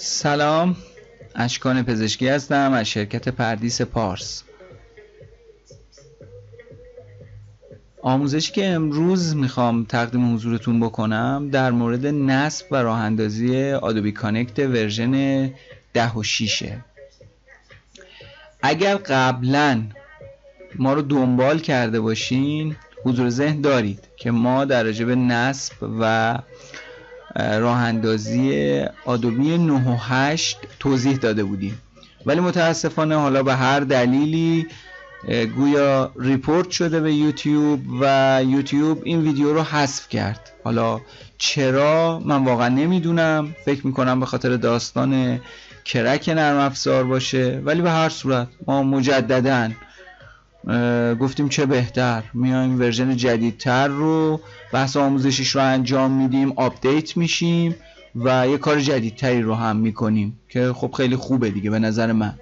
سلام، اشکان پزشکی هستم از شرکت پردیس پارس. آموزشی که امروز میخوام تقدیم حضورتون بکنم در مورد نصب و راه اندازی آدوبی کانکت ورژن 10 و 6. اگر قبلا ما رو دنبال کرده باشین حضور ذهن دارید که ما در راجع به نصب و راه اندازی آدوبی 9 و 8 توضیح داده بودیم، ولی متاسفانه حالا به هر دلیلی گویا ریپورت شده به یوتیوب و یوتیوب این ویدیو رو حذف کرد. حالا چرا من واقعا نمیدونم، فکر میکنم به خاطر داستان کرک نرم افزار باشه، ولی به هر صورت ما مجدداً گفتیم چه بهتر میایم ورژن جدیدتر رو بحث آموزشیش رو انجام میدیم، آپدیت میشیم و یه کار جدیدتری رو هم میکنیم که خب خیلی خوبه دیگه به نظر من.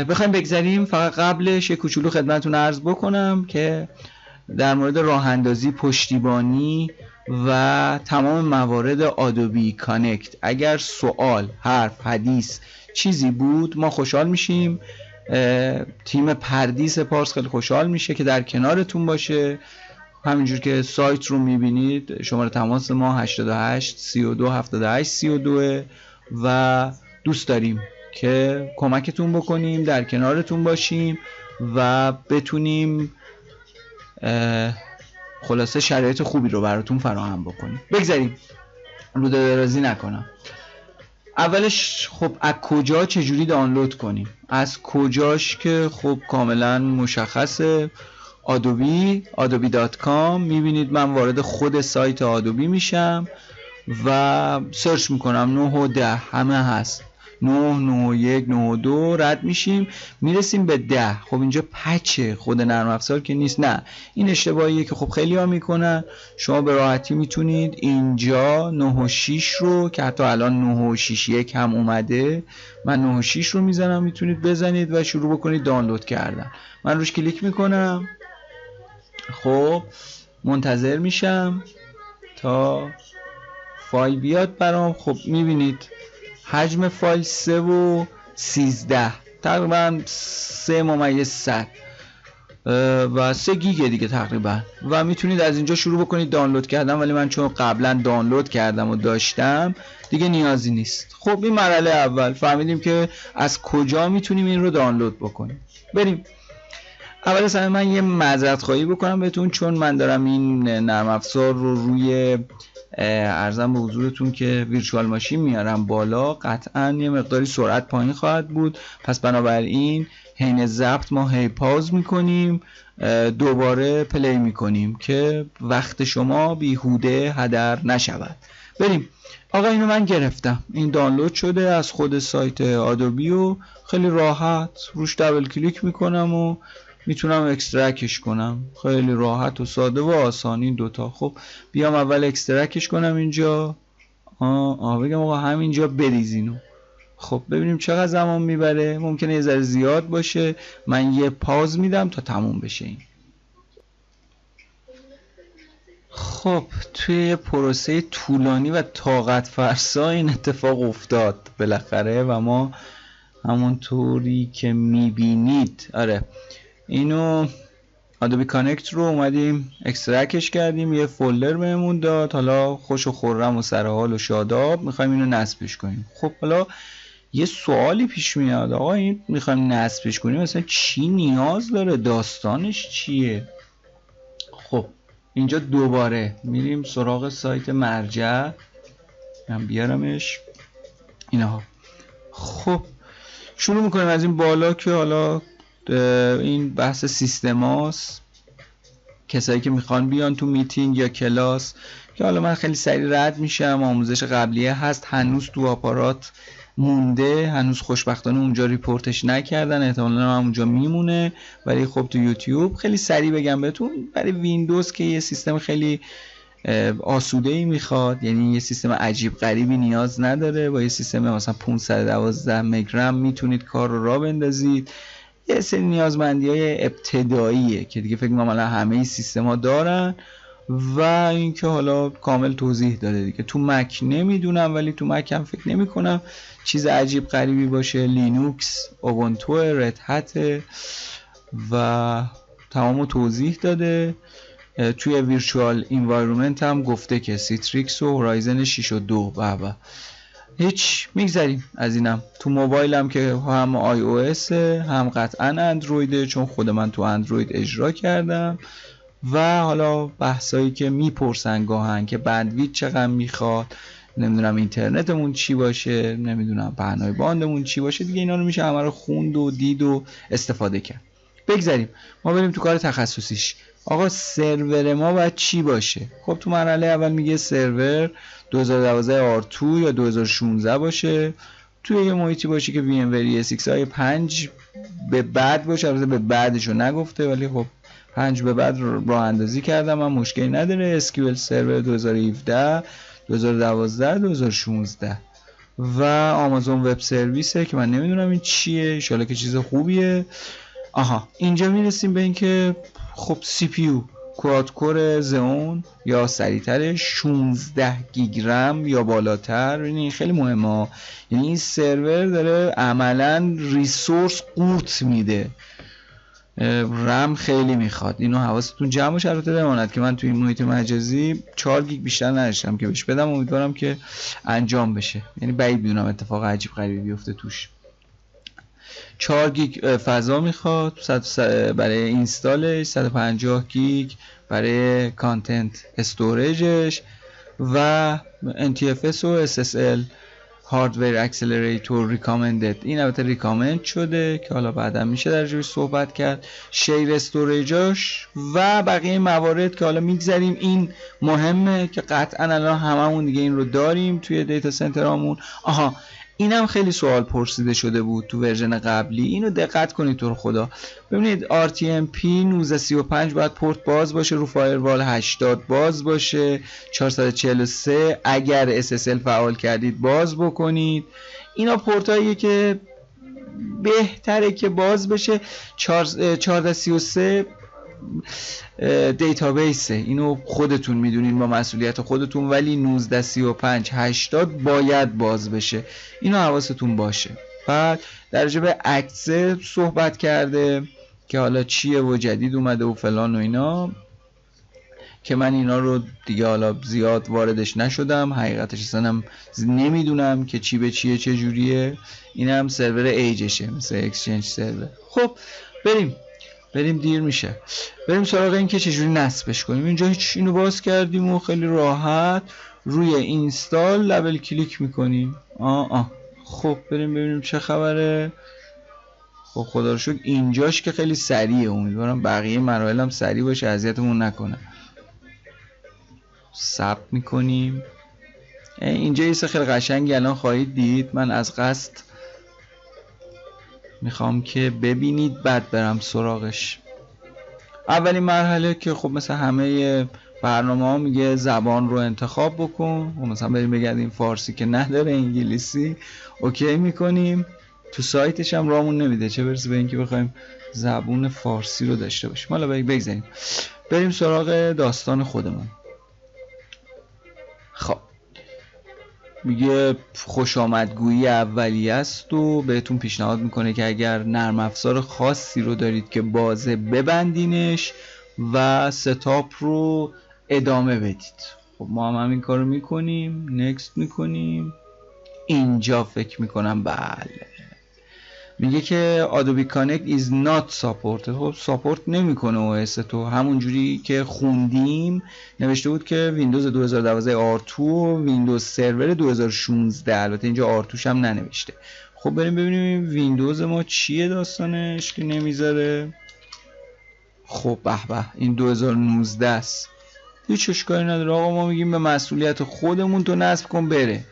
بخوایم بگذاریم، فقط قبلش یه کوچولو خدمتتون عرض بکنم که در مورد راه اندازی، پشتیبانی و تمام موارد آدوبی کانکت اگر سوال، حرف، حدیث چیزی بود ما خوشحال میشیم. تیم پردیس پارس خیلی خوشحال میشه که در کنارتون باشه. همینجور که سایت رو میبینید شماره تماس ما 88 32 78 32 و دوست داریم که کمکتون بکنیم، در کنارتون باشیم و بتونیم خلاصه شرایط خوبی رو براتون فراهم بکنیم. بگذاریم رو درازی نکنم. اولش خب از کجا چجوری دانلود کنیم؟ از کجاش که خب کاملا مشخصه، adobe.com. میبینید من وارد خود سایت آدوبی میشم و سرچ میکنم 9 و 10 همه هست، 9 و 1 9 و 2 رد میشیم میرسیم به 10. خب اینجا پچ خود نرم افزار که نیست، نه این اشتباهیه که خب خیلی ها میکنن. شما به راحتی میتونید اینجا 9 و 6 رو که حتی الان 9 و 6 1 هم اومده، من 9 و 6 رو میزنم، میتونید بزنید و شروع بکنید دانلود کردن. من روش کلیک میکنم، خب منتظر میشم تا فایل بیاد برام. خب میبینید حجم فایل 3 و 13 تقریبا 3/100 و 3 گیگه دیگه تقریبا، و میتونید از اینجا شروع بکنید دانلود کردن، ولی من چون قبلا دانلود کردم و داشتم دیگه نیازی نیست. خب این مرحله اول، فهمیدیم که از کجا میتونیم این رو دانلود بکنیم. بریم اول از همه من یه معذرت خواهی بکنم بهتون، چون من دارم این نرم افزار رو روی ارزم به حضورتون که ویرچوال ماشین میارم بالا، قطعا یه مقداری سرعت پایین خواهد بود، پس بنابراین حین ضبط ما هی پاوز میکنیم دوباره پلی میکنیم که وقت شما بیهوده هدر نشود. بریم. آقا اینو من گرفتم، این دانلود شده از خود سایت آدوبی و خیلی راحت روش دبل کلیک میکنم و میتونم اکسترکش کنم، خیلی راحت و ساده و آسان این دوتا. خب بیام اول اکسترکش کنم اینجا، بگم آقا همینجا بریزینو. خب ببینیم چقدر زمان میبره، ممکنه یه ذره زیاد باشه، من یه پاوز میدم تا تموم بشه این. خب توی یه پروسه طولانی و طاقت فرسا این اتفاق افتاد بالاخره و ما همونطوری که میبینید اینو آدوبی کانکت رو اومدیم اکسترکش کردیم، یه فولدر بهمون داد. حالا خوش و خرم و سرحال و شاداب میخوایم اینو نصبش کنیم. خب حالا یه سوالی پیش میاد، آقا این میخوایم نصبش کنیم مثلا چی نیاز داره، داستانش چیه؟ خب اینجا دوباره میریم سراغ سایت مرجع، من بیارمش اینها. خب شروع میکنیم از این بالا که حالا این بحث سیستماست، کسایی که میخوان بیان تو میتینگ یا کلاس، که حالا من خیلی سریع رد میشم، آموزش قبلیه هست هنوز تو آپارات مونده، هنوز خوشبختانه اونجا ریپورتش نکردن، احتمالاً هم اونجا میمونه، ولی خب تو یوتیوب خیلی سریع بگم بهتون، برای ویندوز که یه سیستم خیلی آسوده ای میخواد، یعنی یه سیستم عجیب غریبی نیاز نداره، با یه سیستم مثلا 512 مگرم میتونید کار رو راه بندازید. یه سری نیازمندی های ابتداییه که دیگه فکر می‌کنم الان همه سیستما دارن و اینکه حالا کامل توضیح داده دیگه. تو مک نمیدونم، ولی تو مک هم فکر نمی کنم چیز عجیب غریبی باشه. لینوکس، اوبونتو، رد هت و تمامو توضیح داده. توی ویرچوال انوایرمنت هم گفته که سیتریکس و هورایزن 6 و 2. بابا هیچ، میگذریم از اینم. تو موبایل هم که هم آی او اس هم قطعا اندرویده، چون خود من تو اندروید اجرا کردم. و حالا بحثایی که میپرسن گاهن که بندویت چقدر میخواد، نمیدونم اینترنتمون چی باشه، نمیدونم پهنای باندمون چی باشه دیگه، اینا رو میشه همه رو خوند و دید و استفاده کرد. بگذاریم ما بریم تو کار تخصصیش. آقا سرور ما باید چی باشه؟ خب تو مرحله اول میگه سرور 2012 R2 یا 2016 باشه، توی یه محیطی باشه که VMware ESXi 5 به بعد باشه. البته به بعدشو نگفته، ولی خب 5 به بعد راه اندازی کردم، من مشکلی نداره. SQL سرور 2017 2012 2016 و آمازون وب سرویسه که من نمیدونم این چیه، ان شاءالله که چیز خوبیه. آها اینجا میرسیم به اینکه خب CPU کواد کور زئون یا سریعتر 16 گیگ رم یا بالاتر. این خیلی مهمه، یعنی این سرور داره عملا ریسورس قورت میده، رم خیلی میخواد. اینو حواستون جمع باشه. البته بماند که من توی این محیط مجازی 4 گیگ بیشتر نداشتم که بهش بدم، امیدوارم که انجام بشه. یعنی بعید میدونم اتفاق عجیب غریبی بیفته توش. 4 گیگ فضا میخواد برای اینستالش، 150 گیگ برای کانتنت استوریجش و NTFS و SSL هاردور اکسلراتور ریکامندد. این البته ریکامند شده که حالا بعدا میشه در جوش صحبت کرد. شیر استوریجاش و بقیه موارد که حالا میگذریم. این مهمه که قطعا الان هممون دیگه این رو داریم توی دیتا سنترامون. آها اینم خیلی سوال پرسیده شده بود تو ورژن قبلی، اینو دقت کنید تو رو خدا. ببینید RTMP 1935 باید پورت باز باشه، رو فایروال 80 باز باشه، 443 اگر SSL فعال کردید باز بکنید. اینا پورتاییه که بهتره که باز بشه. 433 دیتابیسه، اینو خودتون میدونین با مسئولیت خودتون، ولی 1935 80 باید باز بشه، اینو حواستون باشه. بعد در رابطه به عکس صحبت کرده که حالا چیه و جدید اومده و فلان و اینا، که من اینا رو دیگه حالا زیاد واردش نشدم، حقیقتش اصلا نمیدونم که چی به چیه چه جوریه. اینم سرور ایجشه مثل اکسچنج سرور. خب بریم دیر میشه، بریم سراغ این که چجوری نصبش کنیم. اینجا هیچ، اینو باز کردیم و خیلی راحت روی اینستال لبل کلیک میکنیم. خب بریم ببینیم چه خبره. خب خدا رو شکر اینجاش که خیلی سریعه، امیدوارم بقیه مراحل هم سریع باشه، اذیتمون نکنه. ثبت میکنیم. اینجا یه خیلی قشنگی الان خواهید دید. من از قصد میخوام که ببینید بعد برم سراغش. اولین مرحله که خب مثل همه برنامه ها میگه زبان رو انتخاب بکن و مثلا بریم بگردیم فارسی که نداره، انگلیسی اوکی میکنیم. تو سایتش هم رامون نمیده، چه برسه به اینکه بخوایم زبون فارسی رو داشته باشیم. حالا بگذاریم بریم سراغ داستان خودمون. خب میگه خوش آمدگویی اولیه است و بهتون پیشنهاد میکنه که اگر نرم افزار خاصی رو دارید که بازه ببندینش و ستاپ رو ادامه بدید. خب ما هم همین کار رو میکنیم، نکست میکنیم. اینجا فکر میکنم بله میگه که Adobe Connect is not supported. خب ساپورت نمیکنه OS تو، همون جوری که خوندیم نوشته بود که ویندوز 2012 R2 و ویندوز سرور 2016. البته اینجا R2 هم ننوشته. خب بریم ببینیم ویندوز ما چیه داستانش که نمیذاره. خب به این 2019 است، هیچ اشکالی نداره آقا. ما میگیم به مسئولیت خودمون تو نصب کن بره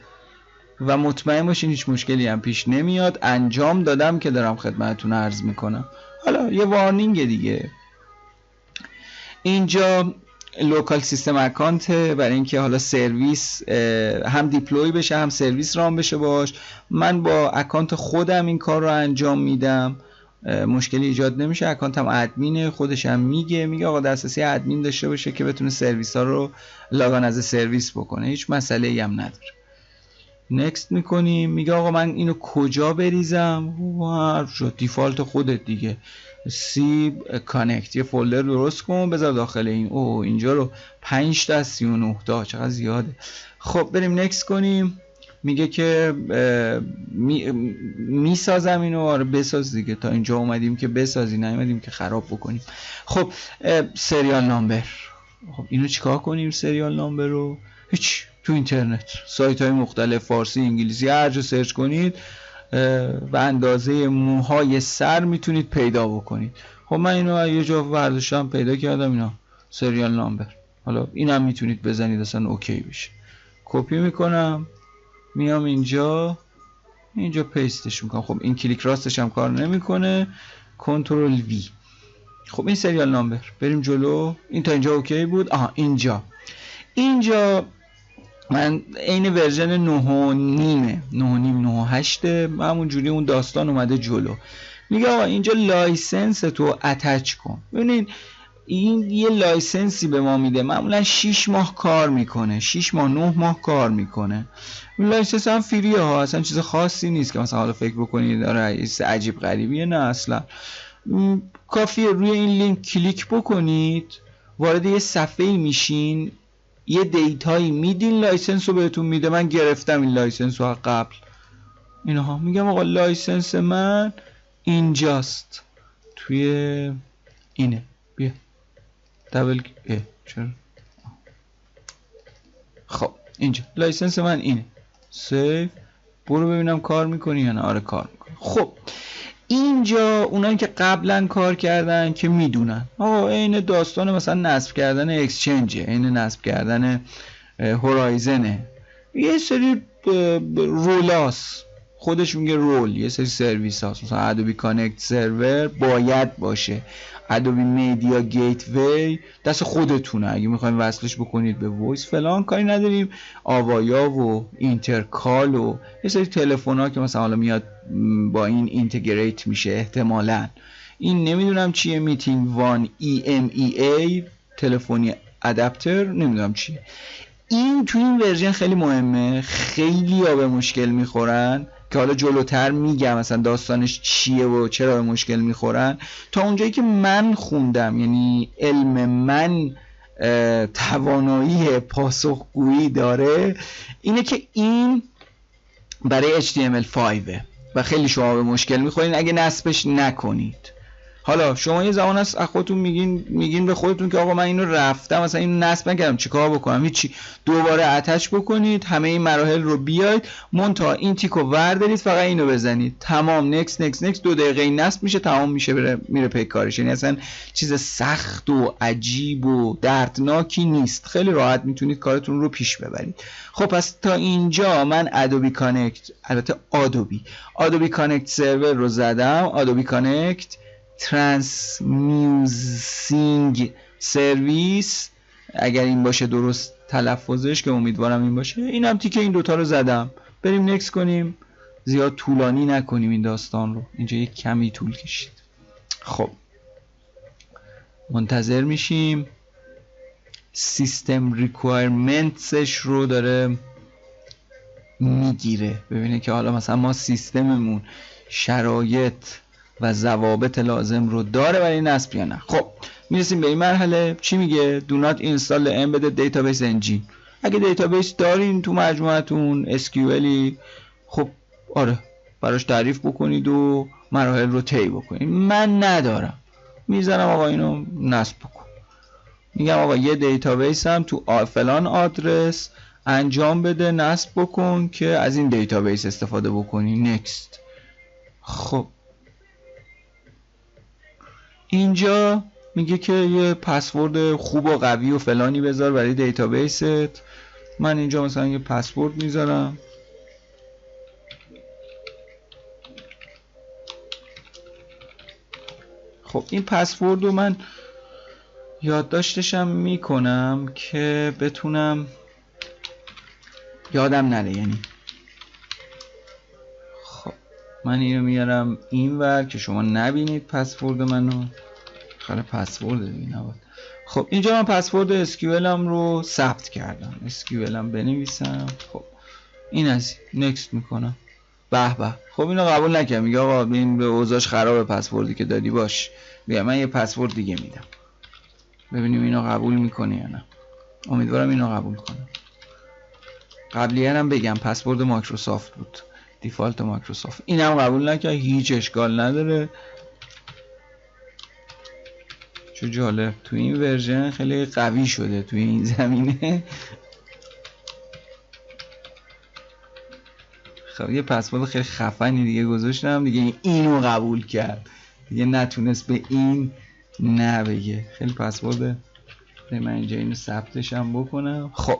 و مطمئن باشین هیچ مشکلی هم پیش نمیاد. انجام دادم که دارم خدمتتون عرض میکنم. حالا یه وارنینگ دیگه، اینجا لوکال سیستم اکانت برای اینکه حالا سرویس هم دیپلوی بشه هم سرویس رام بشه باش. من با اکانت خودم این کار رو انجام میدم. مشکلی ایجاد نمیشه. اکانت هم ادمینه، خودش هم میگه آقا دسترسی ادمین داشته باشه که بتونه سرویس ها رو لاگان از سرویس بکنه، هیچ مسئله ای هم نداره. نکست میکنیم. میگه آقا من اینو کجا بریزم؟ حرف شد، دیفالت خودت دیگه. سی کانکت یه فولدر درست کن بذار داخل این. اینجا رو 5 تا 39 تا چقدر زیاده. خب بریم نکست کنیم. میگه که میسازم اینو. آره بساز دیگه، تا اینجا اومدیم که بسازی، نیومدیم که خراب بکنیم. خب سریال نامبر. خب اینو چیکار کنیم سریال نامبر رو؟ هیچ، تو اینترنت سایت های مختلف فارسی انگلیسی هر جا سرچ کنید و اندازه موهای سر میتونید پیدا بکنید. خب من اینو یه جا برداشتم پیدا کردم، اینا سریال نامبر. حالا اینم میتونید بزنید اصلا اوکی بشه. کپی میکنم میام اینجا پیستش میکنم. خب این کلیک راستش هم کار نمیکنه، کنترل وی. خب این سریال نامبر. بریم جلو. این تا اینجا اوکی بود. اینجا من عین ورژن 9.8 همون جوری اون داستان اومده جلو. میگه آقا اینجا لایسنس تو اتچ کن. ببینید این یه لایسنسی به ما میده، معمولا 6 ماه کار میکنه، 6 ماه 9 ماه کار میکنه. این لایسنس هم فریه ها، اصلا چیز خاصی نیست که مثلا حالا فکر بکنید داره عجیب غریبیه، نه اصلا. کافیه روی این لینک کلیک بکنید، وارد یه صفحه‌ای میشین، یه دیتایی میدین، لایسنس رو بهتون میده. من گرفتم این لایسنس رو قبل. اینها میگم آقا لایسنس من اینجاست، توی اینه. بیا دبل چرا؟ خب اینجا لایسنس من اینه. سیو. برو ببینم کار میکنی یا نه. آره کار میکنه. خب اینجا اونایی که قبلا کار کردن که میدونن آقا این داستان مثلا نصب کردن اکسچنجه، این نصب کردن هورایزنه، یه سری رولاس، خودش میگه رول، یه سری سرویس هاست. مثلا ادوبی کانکت سرور باید باشه، ادوبی مدیا گیتوی دست خودتونه، اگه میخوایم وصلش بکنید به وایس فلان کاری نداریم. آوایا و اینترکال و یه سری تلفن ها که مثلا حالا میاد با این اینتگریت میشه احتمالاً. این نمیدونم چیه، میتینگ وان EMEA تلفنی ادپتر، نمیدونم چیه. این تو این ورژن خیلی مهمه، خیلی ها به مشکل میخورن که حالا جلوتر میگم مثلا داستانش چیه و چرا به مشکل میخورن. تا اونجایی که من خوندم، یعنی علم من توانایی پاسخگویی داره، اینه که این برای HTML5 و خیلی شما به مشکل میخورین اگه نصبش نکنید. حالا شما یه زمان از خودتون میگین به خودتون که آقا من اینو رفتم مثلا اینو نصب نکردم چیکار بکنم؟ هیچی، دوباره اتچ بکنید، همه این مراحل رو بیاید، منتها این تیکو وردارید، فقط اینو بزنید، تمام. نکست 2 دقیقه این نصب میشه، تمام میشه، میره پی کارش. یعنی اصلا چیز سخت و عجیب و دردناکی نیست، خیلی راحت میتونید کارتون رو پیش ببرید. خب پس تا اینجا من ادوبی کانکت، البته ادوبی کانکت سرور رو زدم. ادوبی کانکت ترانسمیوزینگ سرویس، اگر این باشه درست تلفظش که امیدوارم این باشه. اینم تیکه این دوتا رو زدم. بریم نکست کنیم، زیاد طولانی نکنیم این داستان رو، اینجا یک کمی طول کشید. خب منتظر میشیم. سیستم ریکوایرمنتسش رو داره میگیره، ببینه که حالا مثلا ما سیستممون شرایط و ضوابط لازم رو داره برای نصب یا نه. خب میرسیم به این مرحله. چی میگه؟ Do not install the embedded database engine. اگه دیتابیس دارین تو مجموعتون SQL، خب آره براش تعریف بکنید و مراحل رو طی بکنید. من ندارم، میزنم آقا اینو نصب بکن. میگم آقا یه دیتابیس هم تو فلان آدرس انجام بده، نصب بکن که از این دیتابیس استفاده بکنی. نکست. خب اینجا میگه که یه پسورد خوب و قوی و فلانی بذار برای دیتابیست. من اینجا مثلا یه پسورد میذارم. خب این پسورد رو من یادداشتشم میکنم که بتونم یادم نره. یعنی خب من اینو میارم اینور که شما نبینید پسورد منو. خاله پسورد دیگه نبود. خب اینجا من پسورد SQL هم رو ثبت کردم. SQL هم بنویسم. خب این از نکست میکنم. به به. خب اینو قبول نکنم، میگه آقا این به اوضاعش خرابه پسوردی که دادی. باش بیا من یه پسورد دیگه میدم، ببینیم اینو قبول میکنه یا نه. امیدوارم اینو قبول کنه. قبلیه هم بگم پسورد مایکروسافت بود، دیفالت مایکروسافت. اینم قبول نکنه، هیچ اشکال نداره. چه جالب، تو این ورژن خیلی قوی شده تو این زمینه. خب یه پسورد خیلی خفنی دیگه گذاشتم دیگه، اینو قبول کرد دیگه، نتونست به این نبگه. خیلی پسورد. من اینجا اینو ثبتش هم بکنم. خب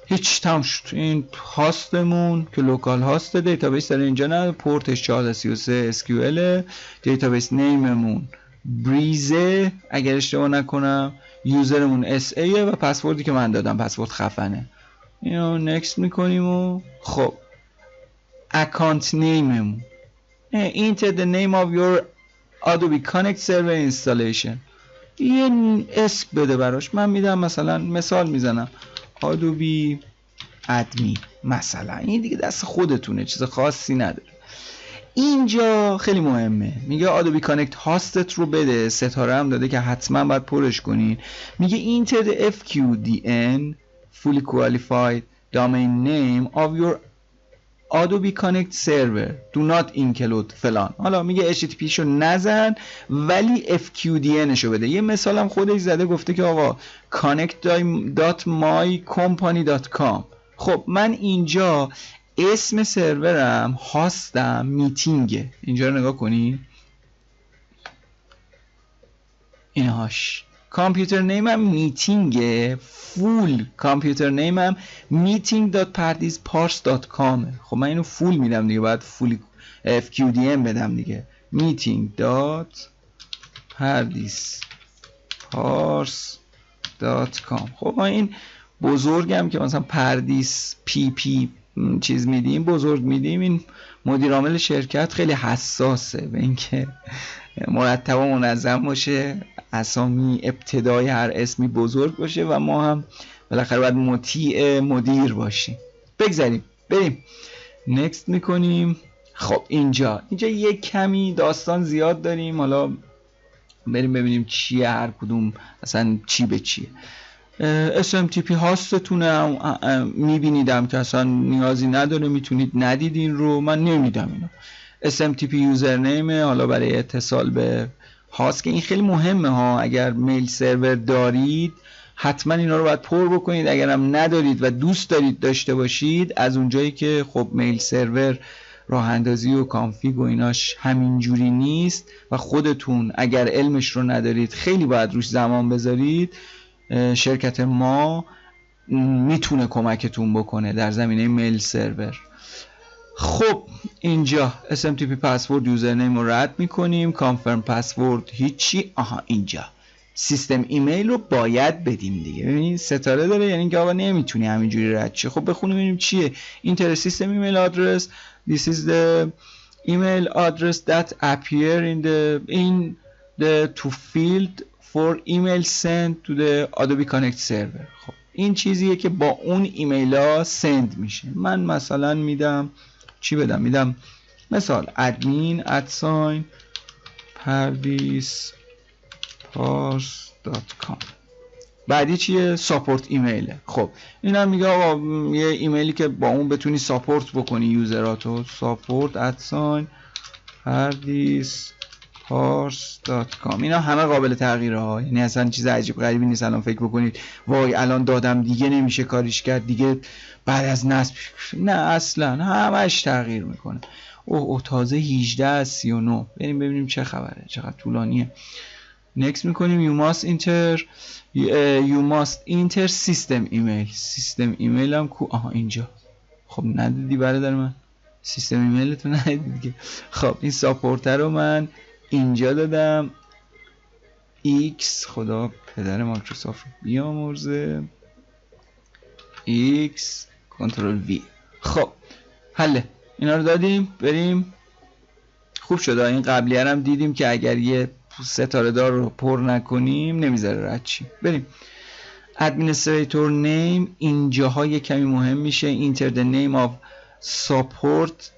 هیچ تمام شد. این هاستمون که لوکال هاست دیتابیس داره اینجا، نه پورتش 1433 SQL. دیتابیس نیممون بریزه اگر اشتباه نکنم، یوزرمون SA و پسوردی که من دادم پسورد خفنه. اینو نکست میکنیم و خب اکانت نیممون enter the name of your Adobe Connect Server installation. یه اسم بده براش. من میدم مثلا، مثال میزنم Adobe Admin مثلا. این دیگه دست خودتونه، چیز خاصی نداره. اینجا خیلی مهمه، میگه Adobe Connect هاستت رو بده، ستاره هم داده که حتما باید پرش کنین. میگه enter the FQDN fully qualified domain name of your Adobe Connect server do not include فلان. حالا میگه HTTP شو نزن ولی FQDN شو بده. یه مثال هم خودش زده، گفته که آقا connect.mycompany.com. خب من اینجا اسم سرورم هاستم میتینگه. اینجا رو نگاه کنی، اینهاش کامپیوتر نیمم میتینگه، فول کامپیوتر نیمم meeting.pardizparse.com. خب من اینو فول میدم دیگه، باید فول FQDN بدم دیگه. meeting.pardizparse.com. خب ما این بزرگم که مثلا پردیس PP چیز میدیم، بزرگ میدیم، این مدیر عامل شرکت خیلی حساسه به اینکه مرتب و منظم باشه، اسامی ابتدای هر اسمی بزرگ باشه و ما هم بالاخره باید مطیع مدیر باشیم. بگذاریم بریم نکست میکنیم. خب اینجا یک کمی داستان زیاد داریم، حالا بریم ببینیم چیه هر کدوم، اصلا چی به چیه. SMTP هاستتونه میبینیدم که اصلا نیازی نداره، میتونید ندید این رو، من نمیدم اینو. SMTP یوزرنیمه، حالا برای اتصال به هاست که این خیلی مهمه ها. اگر میل سرور دارید حتما اینا رو باید پر بکنید، اگرم ندارید و دوست دارید داشته باشید، از اونجایی که خب میل سرور راه اندازی و کانفیگ و ایناش همینجوری نیست و خودتون اگر علمش رو ندارید خیلی باید روش زمان بذارید، شرکت ما میتونه کمکتون بکنه در زمینه میل سرور. خب اینجا SMTP پسورد یوزرنیم رو رد میکنیم، کانفرم پسورد هیچی. اینجا سیستم ایمیل رو باید بدیم دیگه. ببینید ستاره داره، یعنی که آقا نمیتونی همینجوری رد چی. خب بخونیم ببینیم چیه. اینتر سیستم ایمیل آدرس. This is the email address that appear in the to field for email sent to the Adobe Connect server. خب این چیزیه که با اون ایمیل ها سند میشه. من مثلا میدم چی بدم؟ میدم مثال admin@pardizparse.com. بعدی چیه؟ ساپورت ایمیله. خب این هم میگه آقا یه ایمیلی که با اون بتونی ساپورت بکنی یوزراتو، support@pardizparse.com. اینا همه قابل تغییره ها، یعنی اصلا چیز عجیب غریبی نیست. الان فکر بکنید وای الان دادم دیگه نمیشه کاریش کرد دیگه بعد از نصب، نه اصلا همش تغییر میکنه. اوه تازه 18 از 39. بریم ببینیم چه خبره، چقدر طولانیه. نکست میکنیم. you must enter system email. سیستم ایمیل هم کو؟ اینجا. خب ندیدی برادر من؟ سیستم ایمیل تو ندیدی دیگه. خب این ساپورت رو من اینجا دادم. X خدا پدر مایکروسافت بیامرزه. X کنترل V. خب حله اینا رو دادیم. بریم خوب شده. این قبلی هم دیدیم که اگر یه ستاره دار رو پر نکنیم نمیذاره رد چیم. بریم administrator name. اینجاها یه کمی مهم میشه. enter the name of support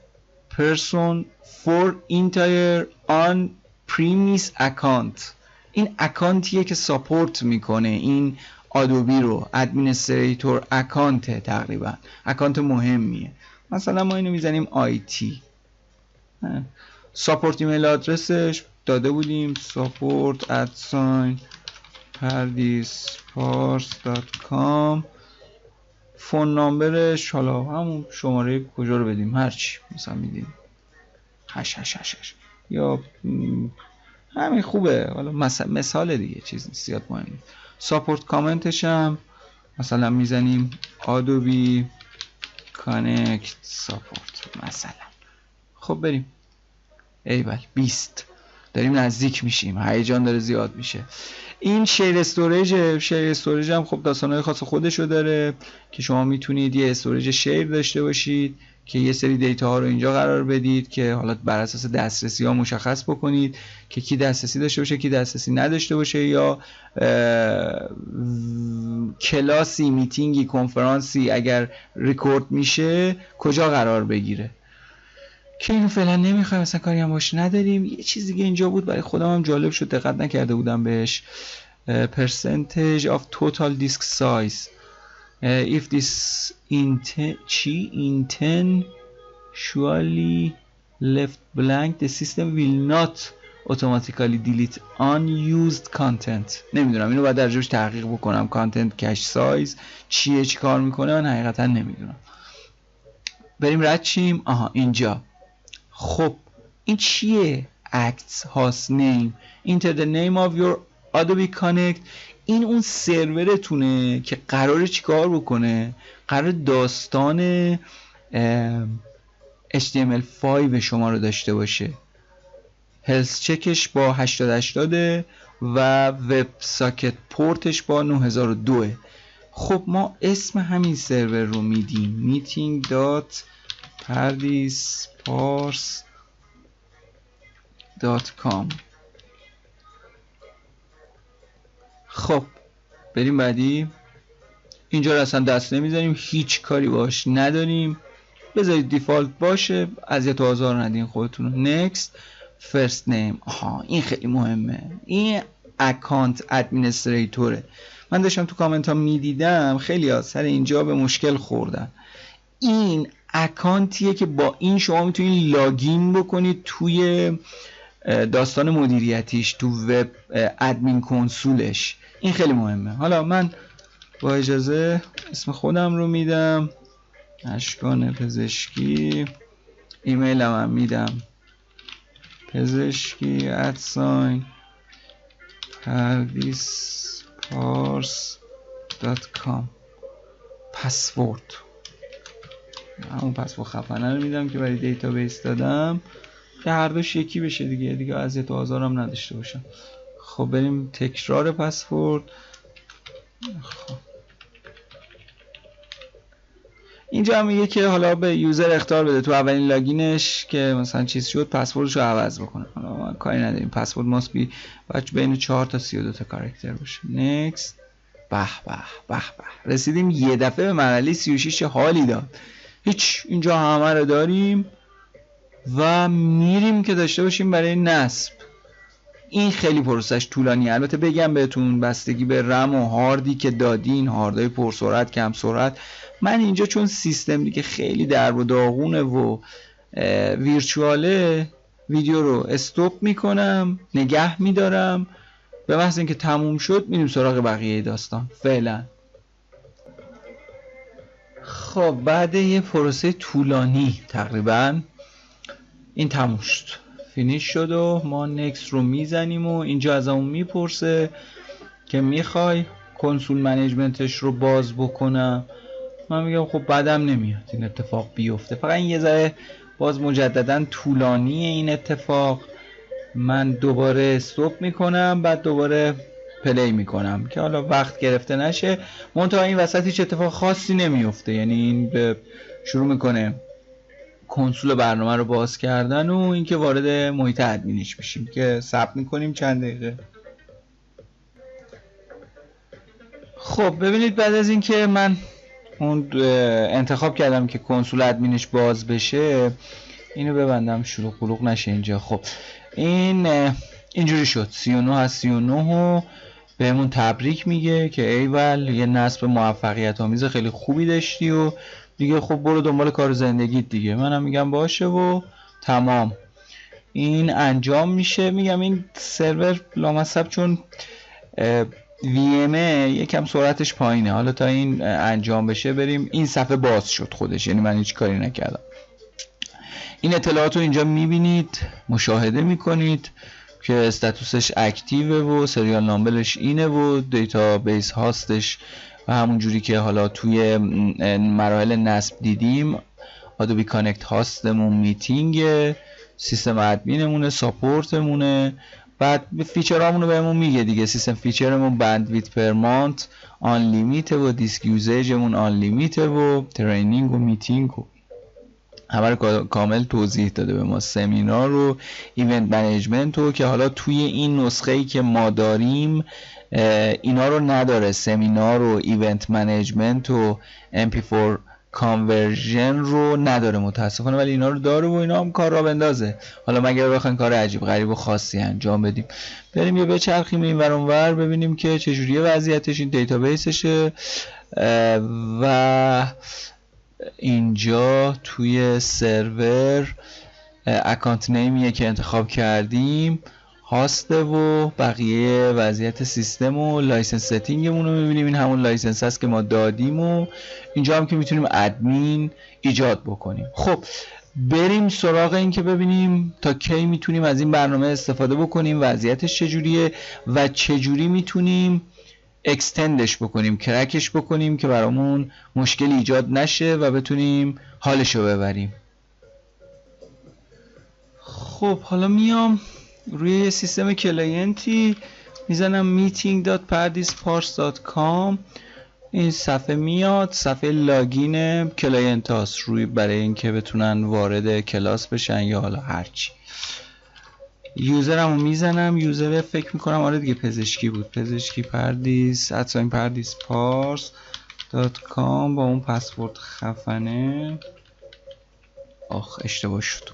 person for entire on premise account. این اکانتیه که ساپورت میکنه این آدوبی رو. ادمینستریتور اکانته، تقریبا اکانت مهمیه. مثلا ما اینو میزنیم IT. ساپورت ایمیل آدرسش داده بودیم support@pardispars.com. فون نامبرش حالا همون شماره کجا رو بدیم، هرچی مثلا میدیم 888 یا همین خوبه. حالا مثال دیگه، چیز زیاد مهم نیست. ساپورت کامنتش هم مثلا میزنیم Adobe Connect Support مثلا. خب بریم. ایول 20 داریم نزدیک میشیم، هیجان داره زیاد میشه. این شیر استوریج هم خب داستانهای خاص خودشو داره که شما میتونید یه استوریج شیر داشته باشید که یه سری دیتا ها رو اینجا قرار بدید که حالا بر اساس دسترسی ها مشخص بکنید که کی دسترسی داشته باشه کی دسترسی نداشته باشه، یا کلاسی، میتینگی، کنفرانسی اگر ریکورد میشه کجا قرار بگیره، که اینو فعلا نمیخوایم، مثلا کاری هم باش نداریم. یه چیز دیگه اینجا بود برای خودم هم جالب شد، دقت نکرده بودم بهش. percentage of total disk size. If this intentionally left blank, the system will not automatically delete unused content. نمیدونم اینو باید درجهش تحقیق بکنم. content cache size چیه، چی کار میکنه، من حقیقتا نمیدونم. بریم رد چیم. اینجا خب این چیه؟ acts host name enter the name of your Adobe Connect. این اون سرورتونه که قراره چیکار بکنه؟ قرار داستان HTML5 شما رو داشته باشه. health checkش با 8080 و وب ساکت پورتش با 9002. خب ما اسم همین سرور رو میدیم meeting.pardispars.com. خب بریم بعدی. اینجا رو اصلا دست نمیزنیم، هیچ کاری باش نداریم، بذارید دیفالت باشه، اذیت و آزار ندین خودتون. next first name. این خیلی مهمه، این اکانت ادمینستریتوره. من داشتم تو کامنت ها میدیدم خیلی ها سر اینجا به مشکل خوردن. این اکانتیه که با این شما میتونید لاگین بکنید توی داستان مدیریتیش، تو وب ادمین کنسولش. این خیلی مهمه. حالا من با اجازه اسم خودم رو میدم، اشکان پزشکی. ایمیلم هم میدم pezeshki@pardispars.com. پسورد، همون پسورد خفنه رو میدم که برای دیتابیس دادم که هر دوش یکی بشه دیگه اذیت و آزارم نداشته باشم. خب بریم تکرار پسورد. خب اینجا هم میگه که حالا به یوزر اخطار بده تو اولین لاگینش که مثلا چیز شد پسوردش رو عوض بکنه. حالا ما کاری نداریم، پسورد ماست بی بچه بین 4 تا 32 تا کاراکتر باشه. نکست. به به به به، رسیدیم یه دفعه به مرحله 36 حالی داد. هیچ، اینجا همه رو داریم و میریم که داشته باشیم برای نصب. این خیلی پروسش طولانی. البته بگم بهتون بستگی به رم و هاردی که دادین، هاردای پرسرعت کم سرعت. من اینجا چون سیستم دیگه خیلی درب و داغونه و ویرچواله، ویدیو رو استوب میکنم، نگه میدارم، به محض اینکه تموم شد میریم سراغ بقیه داستان. فعلا خب بعد یه پروسه طولانی تقریبا این تموم شد، فینیش شد و ما نکست رو میزنیم و اینجا از اون میپرسه که میخوای کنسول منیجمنتش رو باز بکنم. من میگم خب بعدم نمیاد این اتفاق بیفته، فقط این یه ذره باز مجددا طولانیه این اتفاق. من دوباره استوب میکنم، بعد دوباره پلی میکنم که حالا وقت گرفته نشه. منتها این وسط هیچ اتفاق خاصی نمیفته، یعنی این به شروع میکنه کنسول برنامه رو باز کردن و اینکه وارد محیط ادمینش بشیم که ثبت می‌کنیم چند دقیقه. خب ببینید بعد از اینکه من اون انتخاب کردم که کنسول ادمینش باز بشه، اینو ببندم شلوغ قلوغ نشه اینجا. خب این اینجوری شد 39 از 39 و بهمون تبریک میگه که ایول یه نصب موفقیت آمیز خیلی خوبی داشتی و دیگه خب برو دنبال کار زندگیت دیگه. منم میگم باشه و تمام. این انجام میشه. میگم این سرور لامصب چون VM یکم سرعتش پایینه. حالا تا این انجام بشه بریم. این صفحه باز شد خودش، یعنی من هیچ کاری نکردم. این اطلاعات رو اینجا میبینید، مشاهده میکنید که استاتوسش اکتیوه و سریال نامبرش اینه و دیتابیس هاستش و همون جوری که حالا توی مراحل نصب دیدیم آدوبی کانکت هاستمون میتینگ، سیستم ادمینمونه، ساپورتمونه، بعد فیچرامون رو بهمون میگه دیگه. سیستم فیچرمون بندویت پر مانت آن لیمیت و دیسک یوزیجمون آن لیمیت و ترینینگ و میتینگ و همه رو کامل توضیح داده به ما. سمینار و ایونت منیجمنت رو که حالا توی این نسخه‌ای که ما داریم اینا رو نداره. سمینار و ایونت منیجمنت و MP4 کانورژن رو نداره متاسفانه، ولی اینا رو داره و اینا هم کار را بندازه. حالا مگر بخواین کار عجیب غریب و خاصی انجام بدیم. بریم یه بچرخیم این ور اون ور ببینیم که چجوریه وضعیتش. این دیتابیسشه و اینجا توی سرور اکانت نیمیه که انتخاب کردیم، هاسته و بقیه وضعیت سیستم و لایسنس ستینگمون رو میبینیم. این همون لایسنس هست که ما دادیم و اینجا هم که میتونیم ادمین ایجاد بکنیم. خب بریم سراغ این که ببینیم تا کی میتونیم از این برنامه استفاده بکنیم، وضعیتش چجوریه و چجوری میتونیم اکستندش بکنیم، کرکش بکنیم که برامون مشکل ایجاد نشه و بتونیم حالشو ببریم. خب حالا میام روی یه سیستم کلاینتی میزنم meeting.pardispars.com. این صفحه میاد، صفحه لاگین کلاینت هاست روی برای اینکه بتونن وارد کلاس بشن یا حالا هرچی. یوزرمو میزنم. یوزر فکر میکنم آره دیگه پزشکی بود، پزشکی پردیس @pardispars.com با اون پسورد خفنه. آخ اشتباه شد،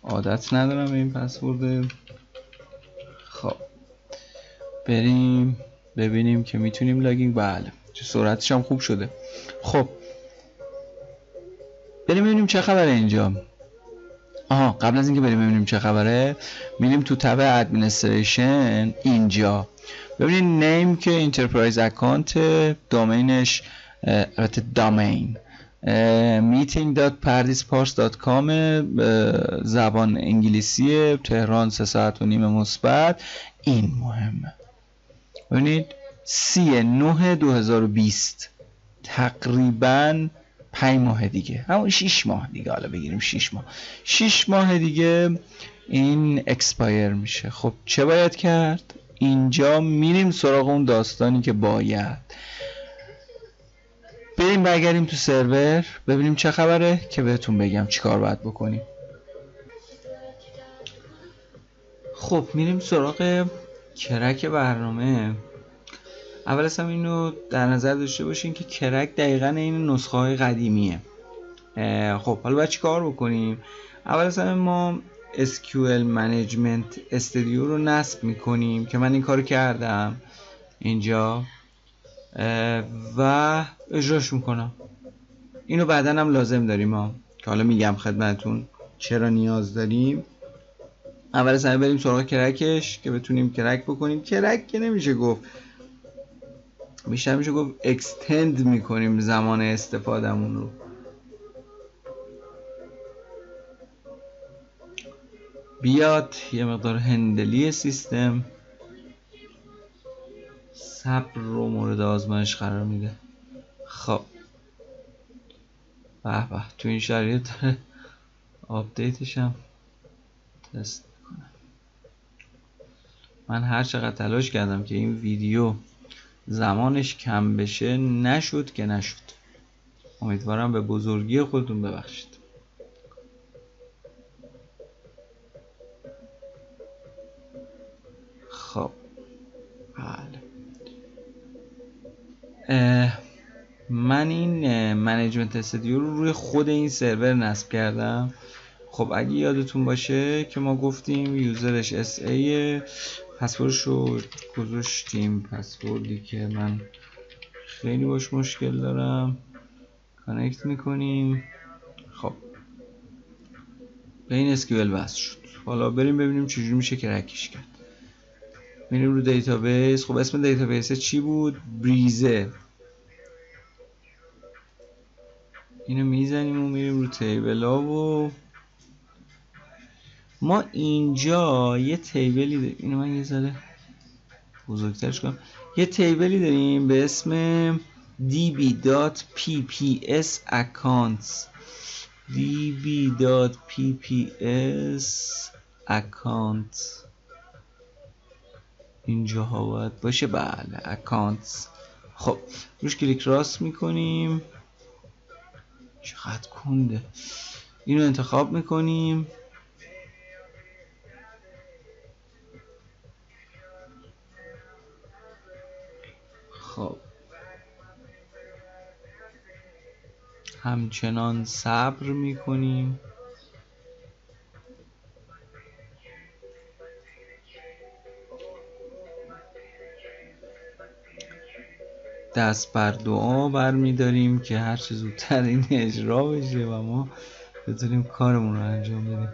عادت ندارم به این پسورد. خب بریم ببینیم که میتونیم لاگین. بله چه سرعتش هم خوب شده. خب بریم ببینیم چه خبره اینجا. قبل از اینکه بریم ببینیم چه خبره میریم تو تب ادمنستریشن. اینجا ببینید نیم که انترپرایز اکانت، دومینش البته دامین meeting.pardispars.com زبان انگلیسی، تهران 3 ساعت و نیم مثبت. این مهمه. ببینید 3/9/2020 تقریبا 5 ماه دیگه، همون 6 ماه دیگه، حالا بگیریم 6 ماه 6 ماه دیگه این اکسپایر میشه. خب چه باید کرد؟ اینجا میریم سراغ اون داستانی که باید بریم برگردیم تو سرور ببینیم چه خبره که بهتون بگم چی کار باید بکنیم. خب میریم سراغ کرک برنامه. اول از همه اینو در نظر داشته باشین که کرک دقیقاً این نسخه های قدیمیه. خب حالا باید چی کار بکنیم؟ اول از همه ما SQL Management Studio رو نصب میکنیم که من این کارو کردم اینجا و اجراش میکنم. اینو بعداً هم لازم داریم که حالا میگم خدمتون چرا نیاز داریم. اول از همه بریم سراغ کرکش که بتونیم کرک بکنیم. کرک که نمیشه گفت، بیشتر میشه گفت اکستند میکنیم زمان استفادهمون رو. بیاد یه مقدار هندلی سیستم صبر رو مورد آزمایش قرار میده. خب به به تو این شرایط داره آپدیتش هم تست میکنه. من هر چقدر تلاش کردم که این ویدیو زمانش کم بشه نشد که نشد. امیدوارم به بزرگی خودتون ببخشید. خب بله، من این منیجمنت استودیو رو روی خود این سرور نصب کردم. خب اگه یادتون باشه که ما گفتیم یوزرش اس ای، پسوردش رو گذاشتیم، پسوردی که من خیلی باش مشکل دارم. کانکت میکنیم. خب به این اسکیول وصل شد. حالا بریم ببینیم چجوری میشه کرکش کرد. میریم رو دیتابیس. خب اسم دیتابیس چی بود؟ بریزه. اینو میزنیم و میریم رو تیبلا و ما اینجا یه تیبلی داریم. اینو من یه ذره بزرگترش کنم. یه تیبلی داریم به اسم db.pps_accounts. db.pps_accounts اینجاها باید باشه. بله accounts. خب روش کلیک راست میکنیم. چقدر کنده. اینو انتخاب میکنیم. خب همچنان صبر میکنیم. دست بر دعا برمیداریم که هر چه زودتر این اجرا بشه و ما بتونیم کارمون رو انجام بدیم.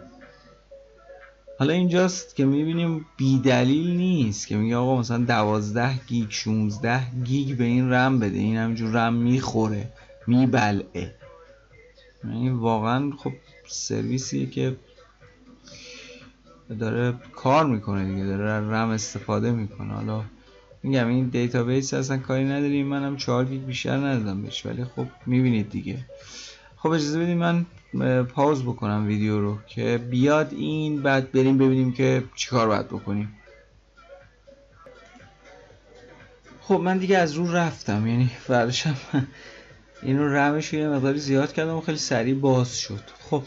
حالا اینجاست که میبینیم بی دلیل نیست که میگه آقا مثلا 12 گیگ 16 گیگ به این رم بده. این همینجور رم میخوره، میبلعه. یعنی واقعا خب سرویسیه که داره کار میکنه دیگه، داره رم استفاده میکنه. حالا میگم این دیتابیس اصلا کاری نداریم، منم 4 گیگ بیشتر ندادم بهش، ولی خب میبینید دیگه. خب اجازه بدید من پاوز بکنم ویدیو رو که بیاد این، بعد بریم ببینیم که چیکار باید بکنیم. خب من دیگه از رو رفتم، یعنی برداشتم اینو رمش رو یه مقداری زیاد کردم و خیلی سریع باز شد. خب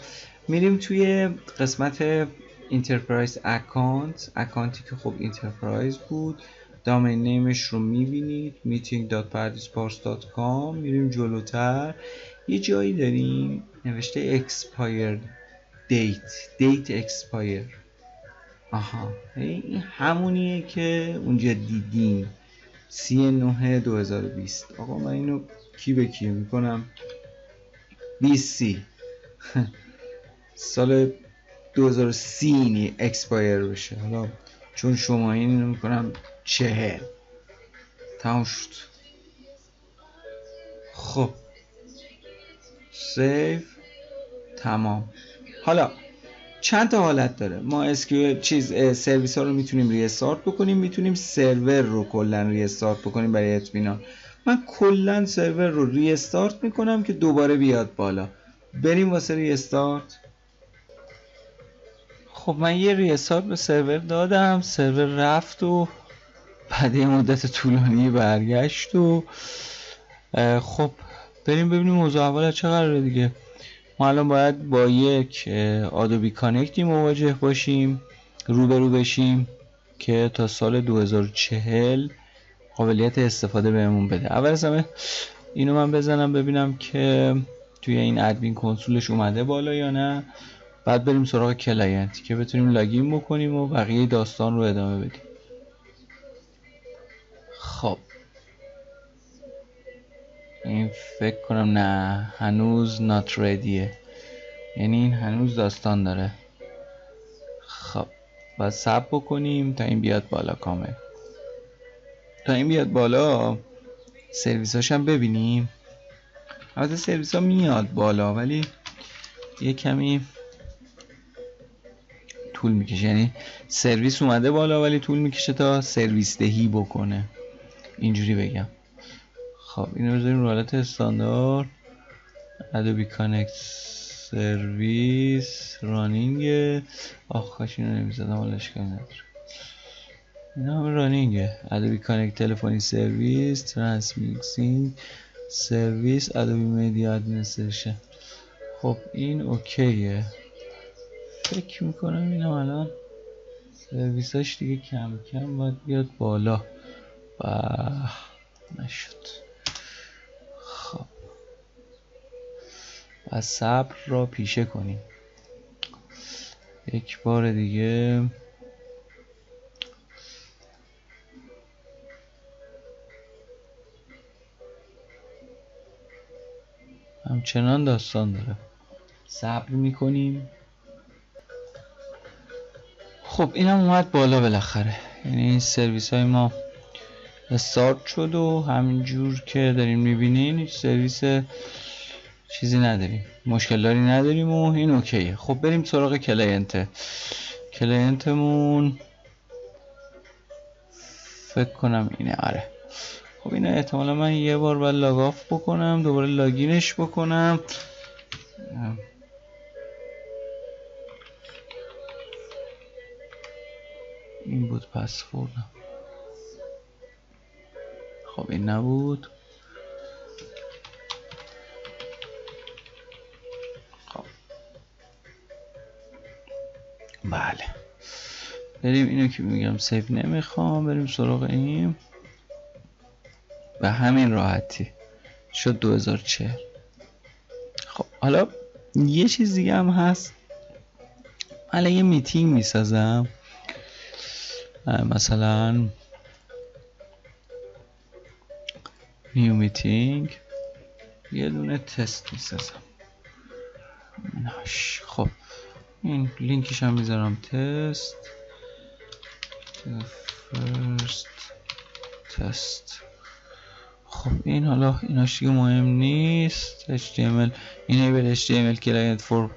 میریم توی قسمت انترپرایز اکانتی که خب انترپرایز بود. دامین نیمش رو میبینید meeting.paradisparse.com. میریم جلوتر یه جایی داریم نوشته expired date expire. آها این همونیه که اونجا دیدیم 3/9/2020. آقا من اینو کی به کی میکنم 20 سال 2030 اکسپایر بشه. حالا چون شما اینو میکنم 40. تمام شد. خب سیو. تمام. حالا چند تا حالت داره. ما اسکیول سرویس ها رو میتونیم ریستارت بکنیم، میتونیم سرور رو کلا ریستارت بکنیم برای اطمینان. من کلا سرور رو ریستارت میکنم که دوباره بیاد بالا. بریم واسه ریستارت. خب من یه ریستارت به سرور دادم، سرور رفت و بعد یه مدت طولانی برگشت و خب بریم ببینیم موضوع اول چه قراره دیگه. ما الان باید با یک آدوبی کانکتی مواجه باشیم، روبرو بشیم که تا سال 2040 قابلیت استفاده بهمون بده. اول از همه اینو من بزنم ببینم که توی این ادمین کنسولش اومده بالا یا نه. بعد بریم سراغ کلاینت که بتونیم لاگین بکنیم و بقیه داستان رو ادامه بدیم. خب این فکر کنم نه هنوز نات ردیه، یعنی این هنوز داستان داره. خب باید صبر بکنیم تا این بیاد بالا کامل. تا این بیاد بالا سرویس هاشم ببینیم. البته سرویس ها میاد بالا ولی یه کمی طول میکشه، یعنی سرویس اومده بالا ولی طول میکشه تا سرویس دهی بکنه، اینجوری بگم. خب اینو بذاریم رو حالت استاندارد. ادوبی کانکت سرویس رانینگ. کاش اینو نمیزدم، حالا اشکالی نداره. اینا همه رانینگه. ادوبی کانکت تلفنی سرویس، ترانسمیکسینگ سرویس، ادوبی مدیا ادمنستریشن. خب این اوکیه. فکر میکنم اینم الان سرویساش دیگه کم کم باید بیاد بالا و نشد. خب و صبر را پیشه کنیم. یک بار دیگه همچنان داستان داره، صبر میکنیم. خب اینم اومد بالا بالاخره، یعنی این سرویس های ما استارت شد و همینجور که داریم میبینین هیچ سرویس چیزی نداریم، مشکلداری نداریم و این اوکیه. خب بریم سراغ کلاینتمون فکر کنم اینه. آره خب اینه احتمالا من یه بار باید لاگ آف بکنم، دوباره لاگینش بکنم. این بود پسوردم. خب این نبود. خب بله بریم اینو که میگم سیو نمیخوام، بریم سراغ این و همین راحتی شد 2040. خب حالا یه چیز دیگه هم هست، الان یه میتینگ میسازم، مثلا نیو میتینگ، یه دونه تست میسازم. خب این لینکش هم میذارم، تست فرست تست. خب این حالا ایناش دیگه مهم نیست. HTML enable HTML client for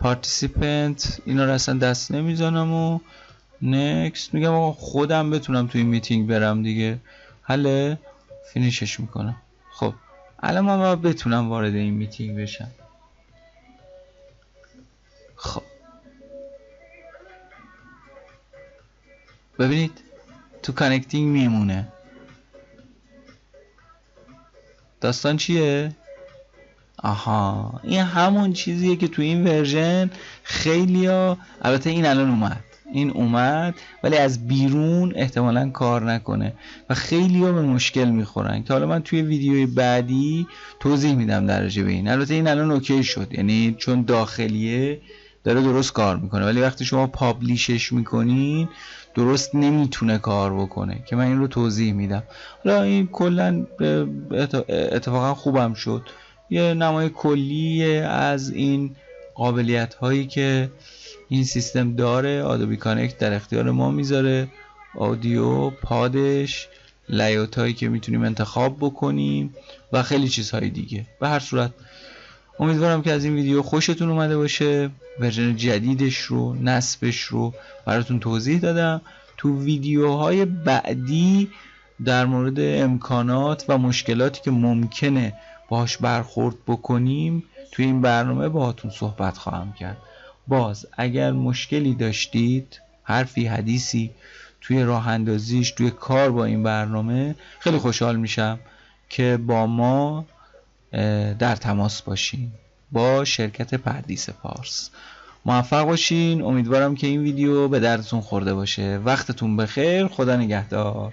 participant، اینا رو اصلا دست نمیزنم و next میگم آقا خودم بتونم توی میتینگ برم دیگه، حالا فینیشش میکنم. خب الان من باید بتونم وارد این میتینگ بشم. خب ببینید تو کانکتینگ میمونه. داستان چیه؟ آها این همون چیزیه که تو این ورژن خیلیا، البته این الان اومد ولی از بیرون احتمالاً کار نکنه و خیلیا به مشکل میخورن که حالا من توی ویدیوی بعدی توضیح میدم درجه به این. البته این الان اوکی شد، یعنی چون داخلیه داره درست کار میکنه، ولی وقتی شما پابلیشش میکنین درست نمیتونه کار بکنه که من این رو توضیح میدم. حالا این کلا اتفاقا خوبم شد، یه نمای کلی از این قابلیت هایی که این سیستم داره آدوبی کانکت در اختیار ما میذاره، آدیو، پادش، لیوت هایی که میتونیم انتخاب بکنیم و خیلی چیزهای دیگه. به هر صورت امیدوارم که از این ویدیو خوشتون اومده باشه. ورژن جدیدش رو، نصبش رو براتون توضیح دادم. تو ویدیوهای بعدی در مورد امکانات و مشکلاتی که ممکنه باهاش برخورد بکنیم توی این برنامه باهاتون صحبت خواهم کرد. باز اگر مشکلی داشتید، حرفی حدیثی توی راه اندازیش، توی کار با این برنامه، خیلی خوشحال میشم که با ما در تماس باشین. با شرکت پردیس پارس موفق باشین. امیدوارم که این ویدیو به دردتون خورده باشه. وقتتون بخیر، خدا نگهدار.